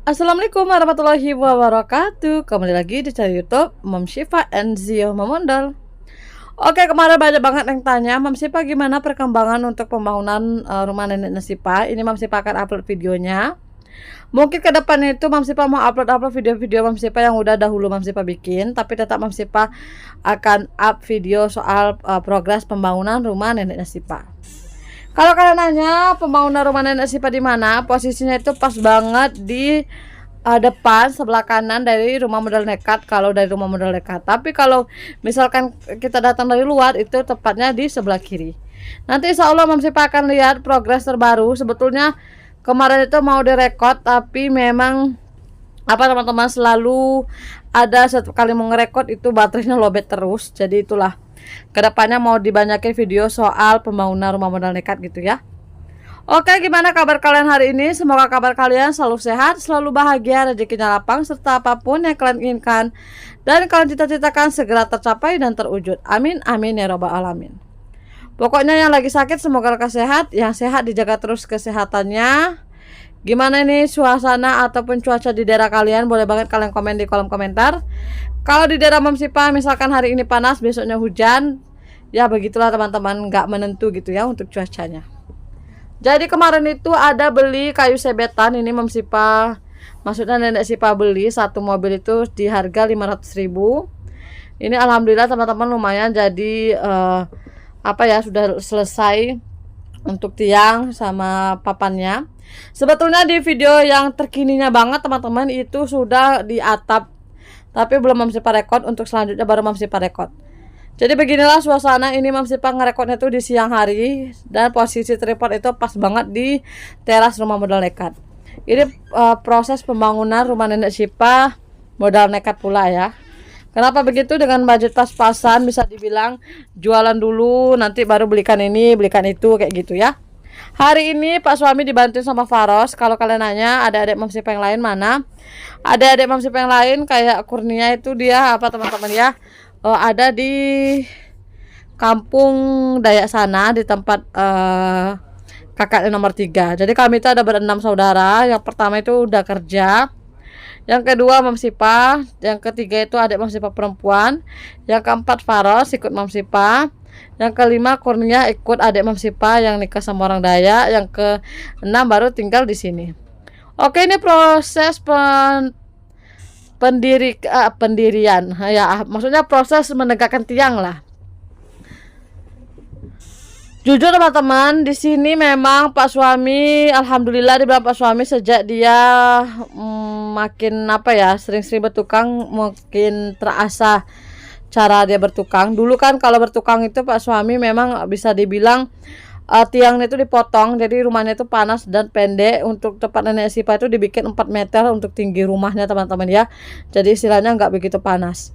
Assalamualaikum warahmatullahi wabarakatuh. Kembali lagi di channel YouTube Mom Syifa and Zio Memondol. Oke, kemarin banyak banget yang tanya, Mom Syifa gimana perkembangan untuk pembangunan rumah nenek Syifa. Ini Mom Syifa akan upload videonya. Mungkin ke depannya itu Mom Syifa mau upload video-video Mom Syifa yang udah dahulu Mom Syifa bikin, tapi tetap Mom Syifa akan up video soal progres pembangunan rumah nenek Syifa. Kalau kalian nanya pembangunan rumah nenek Syifa di mana, posisinya itu pas banget di depan sebelah kanan dari rumah modal nekat. Kalau dari rumah modal nekat, tapi kalau misalkan kita datang dari luar itu tepatnya di sebelah kiri. Nanti insya Allah Mom Syifa akan lihat progres terbaru. Sebetulnya kemarin itu mau direkod, tapi memang teman-teman selalu ada satu kali mau ngerekod itu baterainya lowbat terus. Jadi itulah, kedepannya mau dibanyakin video soal pembangunan rumah modal nekat gitu ya. Oke, gimana kabar kalian hari ini? Semoga kabar kalian selalu sehat, selalu bahagia, rezekinya lapang, serta apapun yang kalian inginkan dan kalian cita-citakan segera tercapai dan terwujud. Amin, amin ya robbal alamin. Pokoknya yang lagi sakit semoga lekas sehat, yang sehat dijaga terus kesehatannya. Gimana ini suasana ataupun cuaca di daerah kalian? Boleh banget kalian komen di kolom komentar. Kalau di daerah Mom Syifa misalkan hari ini panas, besoknya hujan, ya begitulah teman-teman, nggak menentu gitu ya untuk cuacanya. Jadi kemarin itu ada beli kayu sebetan, ini Mom Syifa, maksudnya nenek Syifa beli satu mobil itu di harga 500.000. Ini alhamdulillah teman-teman lumayan, jadi sudah selesai untuk tiang sama papannya. Sebetulnya di video yang terkininya banget teman-teman itu sudah di atap, tapi belum Mom Syifa rekod. Untuk selanjutnya baru Mom Syifa rekod. Jadi beginilah suasana ini. Mom Syifa ngerekodnya tuh di siang hari, dan posisi tripod itu pas banget di teras rumah modal nekat. Ini proses pembangunan rumah nenek Syifa modal nekat pula ya. Kenapa begitu? Dengan budget pas-pasan, bisa dibilang jualan dulu nanti baru belikan ini belikan itu kayak gitu ya. Hari ini Pak suami dibantu sama Faros. Kalau kalian nanya ada adik Mom Syifa yang lain mana? Ada adik Mom Syifa yang lain kayak Kurnia itu dia teman-teman ya? Ada di kampung Dayak sana, di tempat kakaknya nomor 3. Jadi kami itu ada berenam saudara. Yang pertama itu udah kerja, yang kedua Mom Syifa, yang ketiga itu adik Mom Syifa perempuan, yang keempat Faros ikut Mom Syifa, yang kelima Kurnia ikut adik Mom Syifa yang nikah sama orang Dayak, yang keenam baru tinggal di sini. Oke, ini proses pendirian ya, maksudnya proses menegakkan tiang lah. Jujur teman-teman, di sini memang Pak suami, alhamdulillah dibilang Pak suami sejak dia makin sering-sering bertukang, mungkin terasa cara dia bertukang. Dulu kan kalau bertukang itu Pak suami memang bisa dibilang tiangnya itu dipotong, jadi rumahnya itu panas dan pendek. Untuk tempat nenek Syifa itu dibikin 4 meter untuk tinggi rumahnya teman-teman ya, jadi istilahnya nggak begitu panas.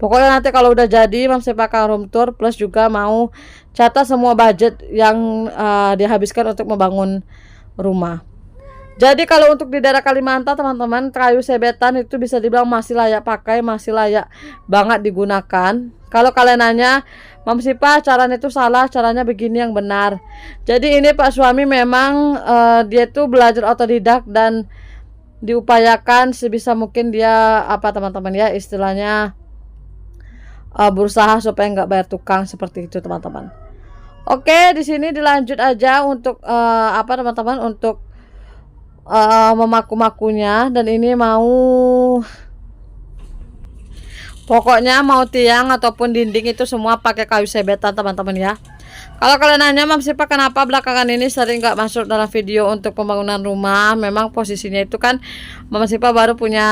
Pokoknya nanti kalau udah jadi Mom Syifa akan room tour, plus juga mau catat semua budget yang dihabiskan untuk membangun rumah. Jadi kalau untuk di daerah Kalimantan teman-teman, kayu sebetan itu bisa dibilang masih layak pakai, masih layak banget digunakan. Kalau kalian nanya Mom Syifa caranya itu salah, caranya begini yang benar. Jadi ini Pak suami memang dia tuh belajar otodidak dan diupayakan sebisa mungkin dia teman-teman ya, istilahnya berusaha supaya nggak bayar tukang seperti itu teman-teman. Oke, di sini dilanjut aja untuk teman-teman, untuk memaku-makunya. Dan ini pokoknya mau tiang ataupun dinding itu semua pakai kayu sebetan teman-teman ya. Kalau kalian nanya Mom Syifa kenapa belakangan ini sering nggak masuk dalam video untuk pembangunan rumah, memang posisinya itu kan Mom Syifa baru punya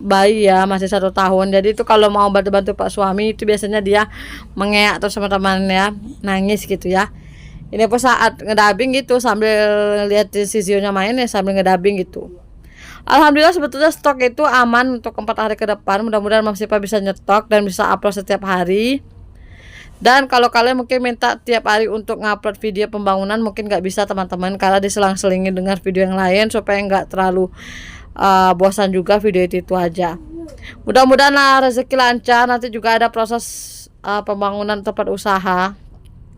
bayi ya, masih 1 tahun. Jadi itu kalau mau bantu-bantu Pak suami itu biasanya dia mengeak atau sama temannya nangis gitu ya. Ini pas saat ngedabing gitu, sambil lihat si Zio-nya main ya, sambil ngedabing gitu. Alhamdulillah sebetulnya stok itu aman untuk 4 hari ke depan. Mudah-mudahan Mom Syifa bisa nyetok dan bisa upload setiap hari. Dan kalau kalian mungkin minta tiap hari untuk ngupload video pembangunan, mungkin nggak bisa teman-teman, karena diselang-selingin dengan video yang lain supaya nggak terlalu bosan juga video itu aja. Mudah-mudahan rezeki lancar. Nanti juga ada proses pembangunan tempat usaha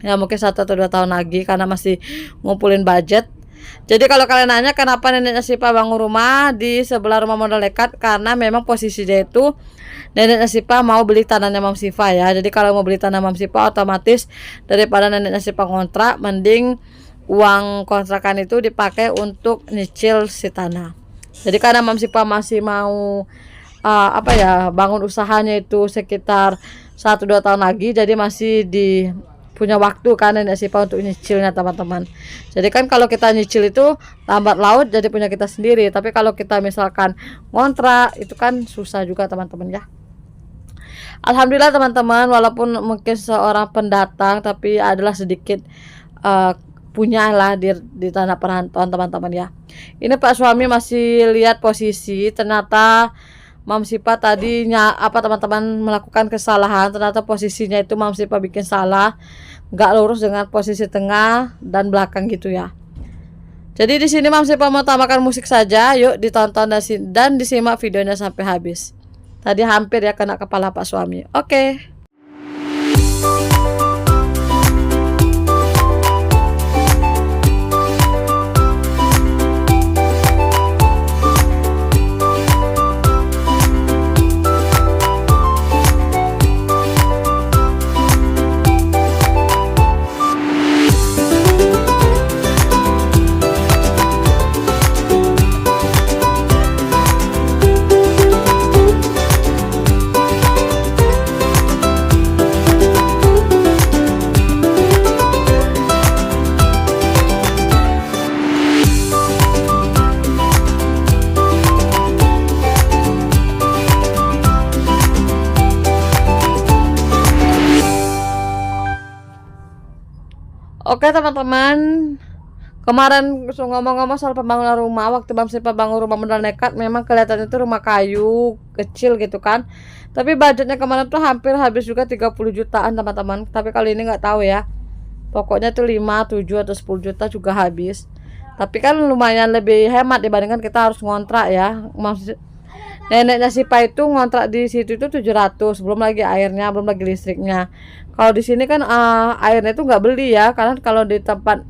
ya, mungkin 1 atau 2 tahun lagi karena masih ngumpulin budget. Jadi kalau kalian nanya kenapa neneknya Sipa bangun rumah di sebelah rumah modal dekat, karena memang posisinya itu neneknya Sipa mau beli tanahnya Mam Sipa ya. Jadi kalau mau beli tanah Mam Sipa, otomatis daripada neneknya Sipa ngontrak, mending uang kontrakan itu dipakai untuk nyicil si tanah. Jadi karena Mam Sipa masih mau bangun usahanya itu sekitar 1-2 tahun lagi, jadi masih punya waktu kan nenek Sipa untuk nyicilnya teman-teman. Jadi kan kalau kita nyicil itu lambat laut jadi punya kita sendiri, tapi kalau kita misalkan ngontrak itu kan susah juga teman-teman ya. Alhamdulillah teman-teman, walaupun mungkin seorang pendatang tapi adalah sedikit punya lah di tanah perantauan teman-teman ya. Ini Pak suami masih lihat posisi, ternyata Mam Sipa tadinya teman-teman melakukan kesalahan, ternyata posisinya itu Mam Sipa bikin salah, nggak lurus dengan posisi tengah dan belakang gitu ya. Jadi di sini Mam Sipa mau tambahkan musik saja, yuk ditonton dan disimak videonya sampai habis. Tadi hampir ya kena kepala Pak suami. Oke. Oke teman-teman, kemarin ngomong-ngomong soal pembangunan rumah, waktu Mam Sipa bangun rumah modal nekat, memang kelihatannya itu rumah kayu kecil gitu kan, tapi budgetnya kemarin tuh hampir habis juga 30 jutaan teman-teman. Tapi kali ini nggak tahu ya, pokoknya tuh 5, 7 atau 10 juta juga habis. Tapi kan lumayan lebih hemat dibandingkan kita harus ngontrak ya. Neneknya Sipa itu ngontrak di situ itu 700, belum lagi airnya, belum lagi listriknya. Kalau di sini kan airnya itu nggak beli ya, karena kalau di tempat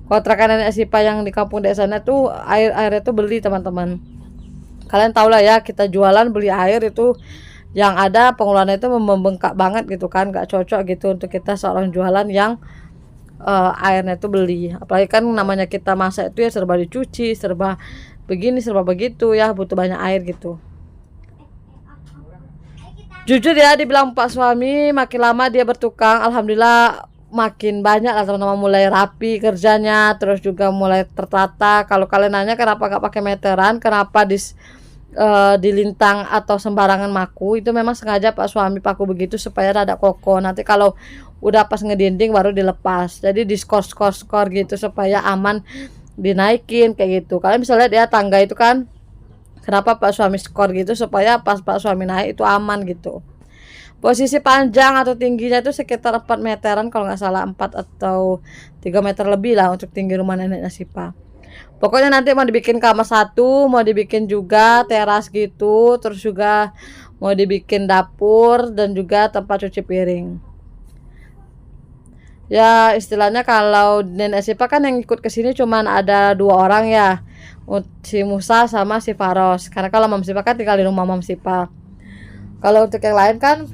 kontrakan nenek Sipa yang di kampung desanya tuh airnya tuh beli teman-teman. Kalian tau lah ya, kita jualan beli air itu yang ada pengeluarannya itu membengkak banget gitu kan, nggak cocok gitu untuk kita seorang jualan yang airnya itu beli. Apalagi kan namanya kita masak itu ya serba dicuci, serba begini, serba begitu ya, butuh banyak air gitu. Jujur ya, dibilang Pak suami makin lama dia bertukang, alhamdulillah makin banyak lah teman-teman, mulai rapi kerjanya, terus juga mulai tertata. Kalau kalian nanya kenapa gak pakai meteran, kenapa di lintang atau sembarangan maku, itu memang sengaja Pak suami paku begitu supaya rada kokoh. Nanti kalau udah pas ngedinding baru dilepas, jadi di skor gitu supaya aman dinaikin kayak gitu. Kalian bisa lihat ya, tangga itu kan kenapa Pak suami skor gitu supaya pas Pak suami naik itu aman gitu. Posisi panjang atau tingginya itu sekitar 4 meteran kalau nggak salah, 4 atau 3 meter lebih lah untuk tinggi rumah neneknya Sipa. Pokoknya nanti mau dibikin kamar 1, mau dibikin juga teras gitu, terus juga mau dibikin dapur dan juga tempat cuci piring. Ya istilahnya kalau nenek Sipa kan yang ikut kesini cuman ada 2 orang ya, si Musa sama si Faros, karena kalau Mam Sipa kan tinggal di rumah Mam Sipa. Kalau untuk yang lain kan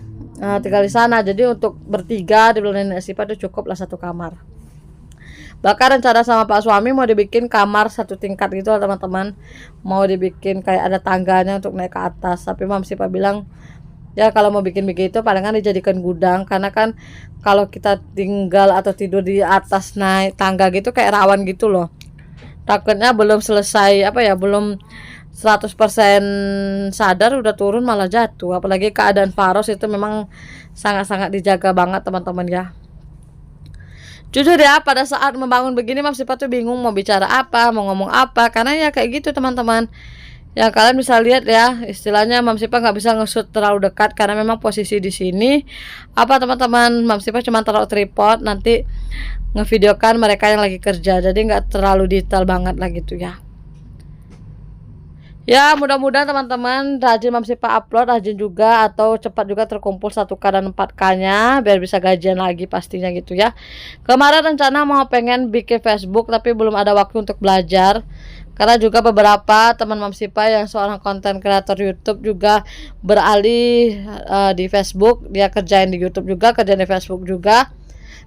tinggal di sana, jadi untuk bertiga di belakang nenek Sipa itu cukup lah 1 kamar. Bahkan rencana sama Pak suami mau dibikin kamar 1 tingkat gitu teman-teman, mau dibikin kayak ada tangganya untuk naik ke atas. Tapi Mam Sipa bilang ya kalau mau bikin begitu palingan dijadikan gudang, karena kan kalau kita tinggal atau tidur di atas naik tangga gitu kayak rawan gitu loh. Takutnya belum selesai belum 100% sadar udah turun malah jatuh. Apalagi keadaan Faros itu memang sangat-sangat dijaga banget teman-teman ya. Jujur ya, pada saat membangun begini Mam Sipa tuh bingung mau bicara apa, mau ngomong apa, karena ya kayak gitu teman-teman. Ya kalian bisa lihat ya, istilahnya Mam Sipa nggak bisa nge-shoot terlalu dekat karena memang posisi di sini teman-teman, Mam Sipa cuma taruh tripod, nanti ngevideokan mereka yang lagi kerja, jadi nggak terlalu detail banget lah gitu ya. Ya, mudah-mudahan teman-teman rajin Mom Sipa upload, rajin juga atau cepat juga terkumpul 1K dan 4K-nya biar bisa gajian lagi pastinya gitu ya. Kemarin rencana mau pengen bikin Facebook tapi belum ada waktu untuk belajar. Karena juga beberapa teman Mom Sipa yang seorang konten kreator YouTube juga beralih di Facebook, dia kerjain di YouTube juga, kerjain di Facebook juga.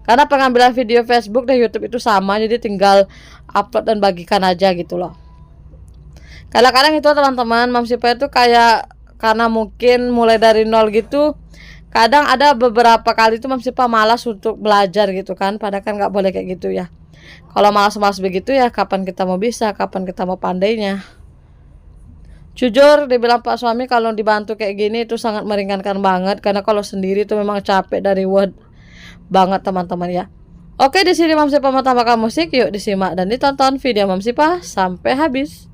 Karena pengambilan video Facebook dan YouTube itu sama, jadi tinggal upload dan bagikan aja gitu loh. Kadang-kadang itu teman-teman Mom Sipa itu kayak karena mungkin mulai dari nol gitu, kadang ada beberapa kali itu Mom Sipa malas untuk belajar gitu kan, padahal kan nggak boleh kayak gitu ya. Kalau malas-malas begitu ya kapan kita mau bisa, kapan kita mau pandainya. Jujur dibilang Pak suami kalau dibantu kayak gini itu sangat meringankan banget, karena kalau sendiri itu memang capek dari word banget teman-teman ya. Oke, di sini Mom Sipa mau tambahkan musik, yuk disimak dan ditonton video Mom Sipa sampai habis.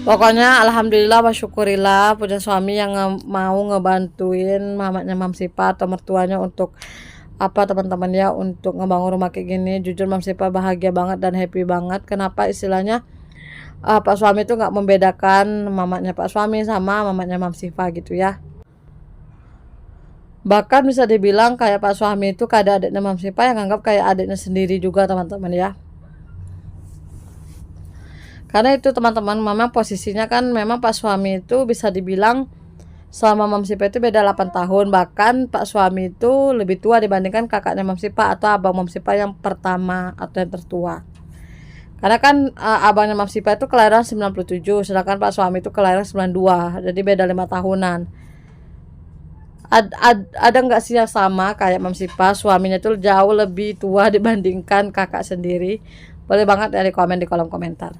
Pokoknya alhamdulillah wa syukurillah punya suami yang mau ngebantuin mamanya Mom Sipa atau mertuanya untuk apa teman-teman ya, untuk ngebangun rumah kayak gini. Jujur Mom Sipa bahagia banget dan happy banget. Kenapa istilahnya Pak suami itu nggak membedakan mamanya Pak suami sama mamanya Mom Sipa gitu ya. Bahkan bisa dibilang kayak Pak suami itu kayak adiknya Mom Sipa yang anggap kayak adiknya sendiri juga teman-teman ya. Karena itu teman-teman, memang posisinya kan memang Pak suami itu bisa dibilang sama Mom Sipa itu beda 8 tahun. Bahkan Pak suami itu lebih tua dibandingkan kakaknya Mom Sipa atau abang Mom Sipa yang pertama atau yang tertua. Karena kan abangnya Mom Sipa itu kelahiran 97, sedangkan Pak suami itu kelahiran 92. Jadi beda 5 tahunan. Ada nggak sih yang sama kayak Mom Sipa, suaminya itu jauh lebih tua dibandingkan kakak sendiri? Boleh banget ya di komen di kolom komentar.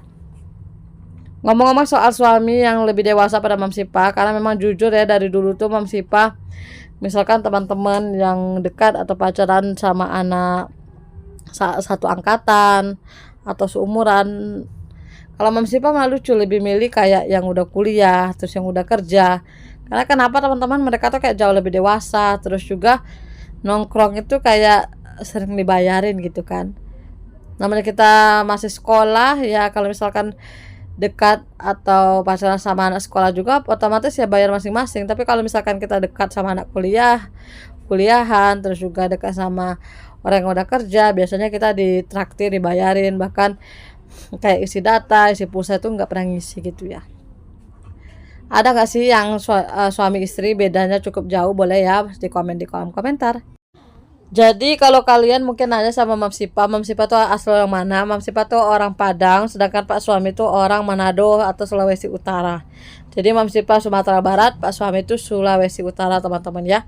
Ngomong-ngomong soal suami yang lebih dewasa pada Mom Sipa, karena memang jujur ya dari dulu tuh Mom Sipa, misalkan teman-teman yang dekat atau pacaran sama anak satu angkatan atau seumuran, kalau Mom Sipa malah lucu, lebih milih kayak yang udah kuliah, terus yang udah kerja. Karena kenapa teman-teman, mereka tuh kayak jauh lebih dewasa, terus juga nongkrong itu kayak sering dibayarin gitu kan. Namanya kita masih sekolah ya, kalau misalkan dekat atau pacaran sama anak sekolah juga otomatis ya bayar masing-masing. Tapi kalau misalkan kita dekat sama anak kuliahan, terus juga dekat sama orang yang udah kerja, biasanya kita ditraktir, dibayarin, bahkan kayak isi data, isi pulsa itu nggak pernah ngisi gitu ya. Ada nggak sih yang suami istri bedanya cukup jauh? Boleh ya di komen di kolom komentar. Jadi kalau kalian mungkin nanya sama Mom Sipa tuh asal orang mana? Mom Sipa tuh orang Padang, sedangkan Pak suami tuh orang Manado atau Sulawesi Utara. Jadi Mom Sipa Sumatera Barat, Pak suami itu Sulawesi Utara teman-teman ya.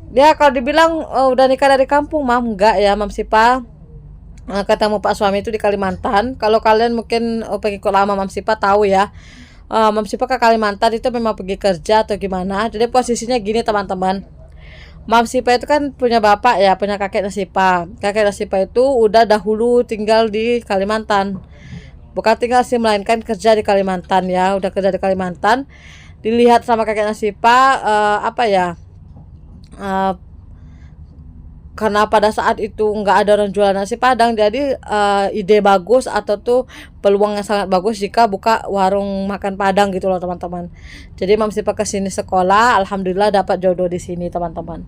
Dia kalau dibilang udah nikah dari kampung, enggak ya. Mom Sipa ketemu Pak suami itu di Kalimantan. Kalau kalian mungkin pengikut lama Mom Sipa tahu ya, Mom Sipa ke Kalimantan itu memang pergi kerja atau gimana. Jadi posisinya gini teman-teman, Mom Sipa itu kan punya bapak ya, punya kakek Sipa. Kakek Sipa itu udah dahulu tinggal di Kalimantan. Bukan tinggal sih, melainkan kerja di Kalimantan ya. Udah kerja di Kalimantan. Dilihat sama kakek Sipa karena pada saat itu nggak ada orang jualan nasi Padang, jadi ide bagus atau tuh peluang yang sangat bagus jika buka warung makan Padang gitu loh teman-teman. Jadi Mom Sipa kesini sekolah, alhamdulillah dapat jodoh di sini teman-teman.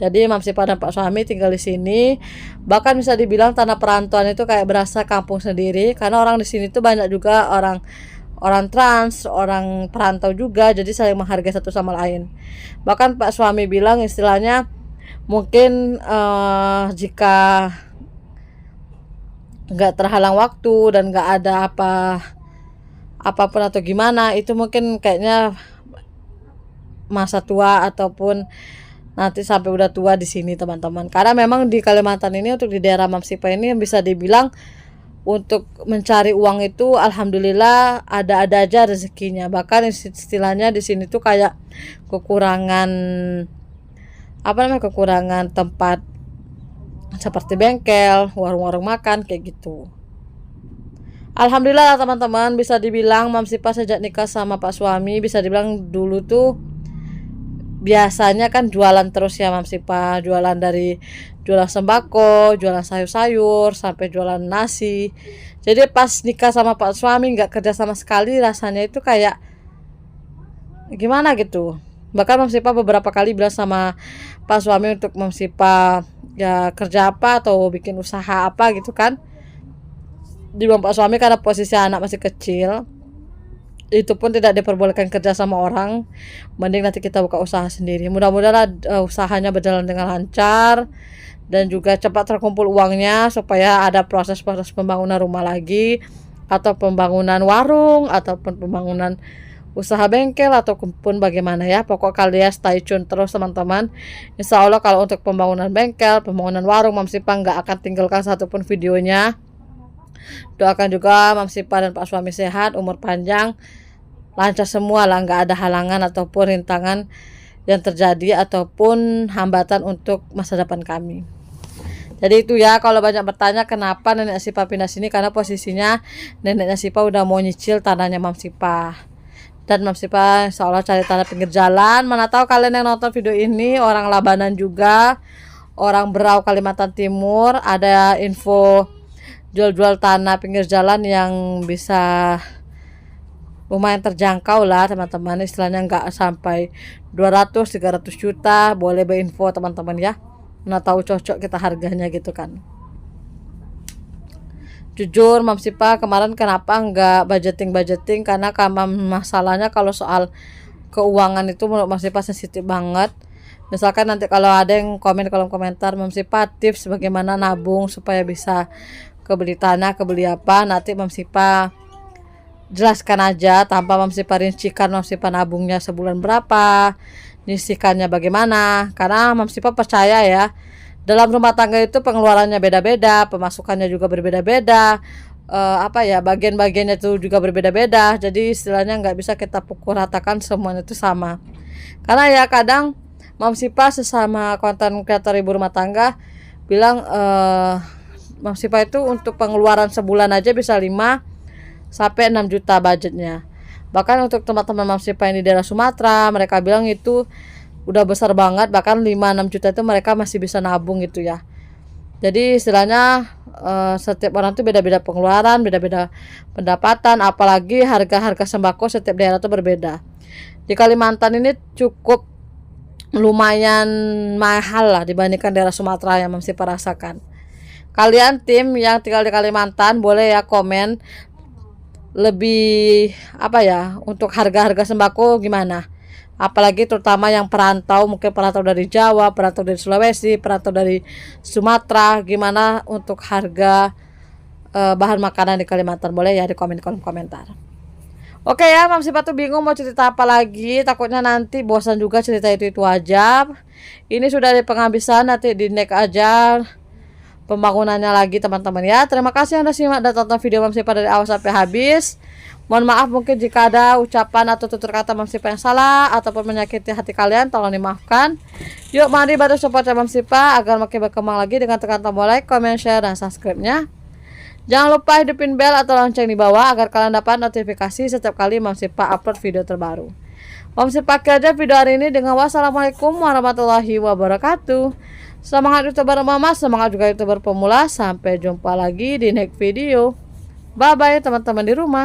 Jadi Mam Sipa dan Pak suami tinggal di sini. Bahkan bisa dibilang tanah perantauan itu kayak berasa kampung sendiri karena orang di sini tuh banyak juga orang orang trans, orang perantau juga, jadi saling menghargai satu sama lain. Bahkan Pak suami bilang istilahnya mungkin jika nggak terhalang waktu dan nggak ada apapun atau gimana, itu mungkin kayaknya masa tua ataupun nanti sampai udah tua di sini teman-teman. Karena memang di Kalimantan ini untuk di daerah Mam Sipa ini yang bisa dibilang untuk mencari uang itu alhamdulillah ada-ada aja rezekinya. Bahkan istilahnya di sini tuh kayak kekurangan kekurangan tempat seperti bengkel, warung-warung makan kayak gitu. Alhamdulillah teman-teman, bisa dibilang Mam Sipa sejak nikah sama Pak suami bisa dibilang dulu tuh biasanya kan jualan terus ya Mam Sipa, jualan dari jualan sembako, jualan sayur-sayur sampai jualan nasi. Jadi pas nikah sama Pak suami nggak kerja sama sekali, rasanya itu kayak gimana gitu. Bahkan Mam Sipa beberapa kali bilang sama Pak suami untuk Mam Sipa ya kerja apa atau bikin usaha apa gitu kan. Di Pak suami karena posisi anak masih kecil, itu pun tidak diperbolehkan kerja sama orang, mending nanti kita buka usaha sendiri. Mudah-mudahan usahanya berjalan dengan lancar dan juga cepat terkumpul uangnya supaya ada proses-proses pembangunan rumah lagi atau pembangunan warung ataupun pembangunan usaha bengkel ataupun bagaimana ya. Pokok kalian stay tune terus teman-teman. Insya Allah kalau untuk pembangunan bengkel, pembangunan warung, Mam Sipa nggak akan tinggalkan satupun videonya. Doakan juga Mam Sipa dan Pak suami sehat, umur panjang, lancar semua lah, nggak ada halangan ataupun rintangan yang terjadi ataupun hambatan untuk masa depan kami. Jadi itu ya, kalau banyak bertanya kenapa nenek Sipa pindah sini, karena posisinya neneknya Sipa udah mau nyicil tanahnya Mam Sipa. Dan Mam Sipa insya Allah cari tanah pinggir jalan. Mana tahu kalian yang nonton video ini orang Labanan juga, orang Berau Kalimantan Timur, ada info jual-jual tanah pinggir jalan yang bisa lumayan terjangkau lah teman-teman, istilahnya nggak sampai 200-300 juta, boleh berinfo teman-teman ya, mana tahu cocok kita harganya gitu kan. Jujur Mam Sipa kemarin kenapa nggak budgeting karena masalahnya kalau soal keuangan itu menurut Mam Sipa sensitif banget. Misalkan nanti kalau ada yang komen kolom komentar Mam Sipa tips bagaimana nabung supaya bisa kebeli tanah, kebeli apa, nanti Mam Sipa jelaskan aja tanpa Mam Sipa rincikan Mam Sipa nabungnya sebulan berapa, nyisikannya bagaimana. Karena Mam Sipa percaya ya, dalam rumah tangga itu pengeluarannya beda-beda, pemasukannya juga berbeda-beda, bagian-bagiannya itu juga berbeda-beda. Jadi istilahnya nggak bisa kita pukul ratakan semuanya itu sama. Karena ya kadang Mam Sipa sesama konten kreator ibu rumah tangga bilang Mam Sipa itu untuk pengeluaran sebulan aja bisa 5-6 juta budgetnya. Bahkan untuk teman-teman Mam Sipa yang di daerah Sumatera, mereka bilang itu udah besar banget, bahkan 5-6 juta itu mereka masih bisa nabung gitu ya. Jadi istilahnya setiap orang tuh beda-beda pengeluaran, beda-beda pendapatan, apalagi harga-harga sembako setiap daerah tuh berbeda. Di Kalimantan ini cukup lumayan mahal lah dibandingkan daerah Sumatera yang Mam Sipa rasakan. Kalian tim yang tinggal di Kalimantan boleh ya komen lebih untuk harga-harga sembako gimana, apalagi terutama yang perantau, mungkin perantau dari Jawa, perantau dari Sulawesi, perantau dari Sumatera, gimana untuk harga bahan makanan di Kalimantan, boleh ya di kolom komentar. Oke ya, Mam Sipa tuh bingung mau cerita apa lagi, takutnya nanti bosan juga cerita itu aja. Ini sudah di penghabisan, nanti di next aja pembangunannya lagi teman-teman ya. Terima kasih Anda simak dan tonton video Mam Sipa dari awal sampai habis. Mohon maaf mungkin jika ada ucapan atau tutur kata Mam Sipa yang salah ataupun menyakiti hati kalian, tolong dimaafkan. Yuk mari bantu support Mam Sipa agar makin berkembang lagi dengan tekan tombol like, comment, share, dan subscribe-nya. Jangan lupa hidupin bel atau lonceng di bawah agar kalian dapat notifikasi setiap kali Mam Sipa upload video terbaru. Mam Sipa akhir aja video hari ini dengan wassalamualaikum warahmatullahi wabarakatuh. Semangat YouTuber Mama, semangat juga YouTuber pemula. Sampai jumpa lagi di next video. Bye bye teman-teman di rumah.